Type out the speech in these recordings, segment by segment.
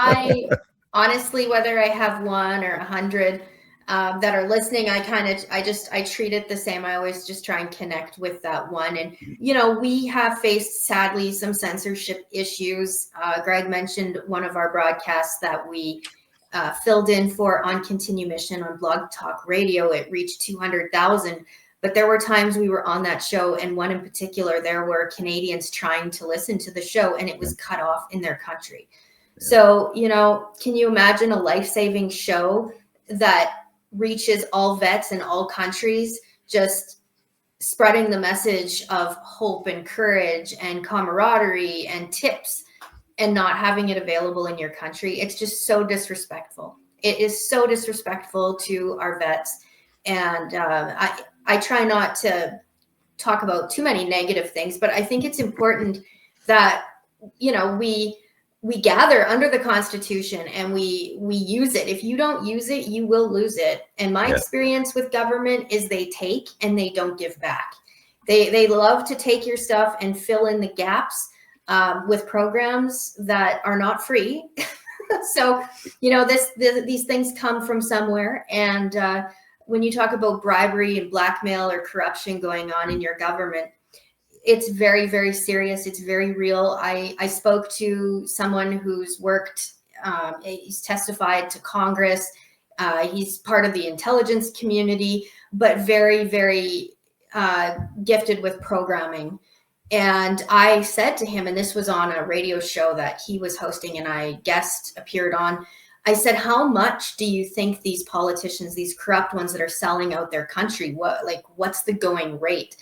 I honestly, whether I have 1 or 100 that are listening, I treat it the same. I always just try and connect with that one. And, we have faced, sadly, some censorship issues. Greg mentioned one of our broadcasts that we filled in for on Continue Mission on Blog Talk Radio. It reached 200,000. But there were times we were on that show, and one in particular, there were Canadians trying to listen to the show, and it was cut off in their country. So, can you imagine a life-saving show that reaches all vets in all countries, just spreading the message of hope and courage and camaraderie and tips, and not having it available in your country? It's just so disrespectful. It is so disrespectful to our vets. And I try not to talk about too many negative things, but I think it's important that, we gather under the Constitution and we use it. If you don't use it, you will lose it. And my experience with government is they take and they don't give back. They love to take your stuff and fill in the gaps with programs that are not free. So, these things come from somewhere. And when you talk about bribery and blackmail or corruption going on in your government, it's very, very serious. It's very real. I spoke to someone who's worked, he's testified to Congress. He's part of the intelligence community, but very, very gifted with programming. And I said to him, and this was on a radio show that he was hosting and I guest appeared on, I said, how much do you think these politicians, these corrupt ones that are selling out their country, what's the going rate?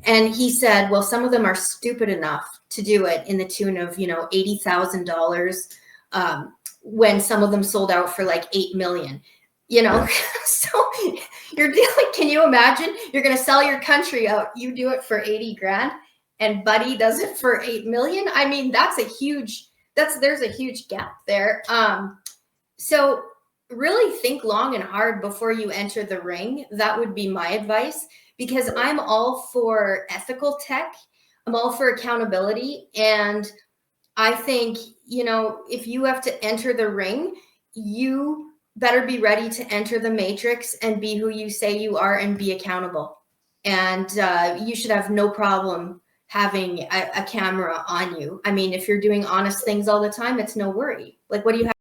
And he said, well, some of them are stupid enough to do it in the tune of, $80,000 when some of them sold out for like 8 million, So you're dealing, can you imagine? You're going to sell your country out. You do it for 80 grand and Buddy does it for 8 million. I mean, there's a huge gap there. So really think long and hard before you enter the ring. That would be my advice, because I'm all for ethical tech. I'm all for accountability. And I think, if you have to enter the ring, you better be ready to enter the matrix and be who you say you are and be accountable. And you should have no problem having a camera on you. I mean, if you're doing honest things all the time, it's no worry. Like, what do you have?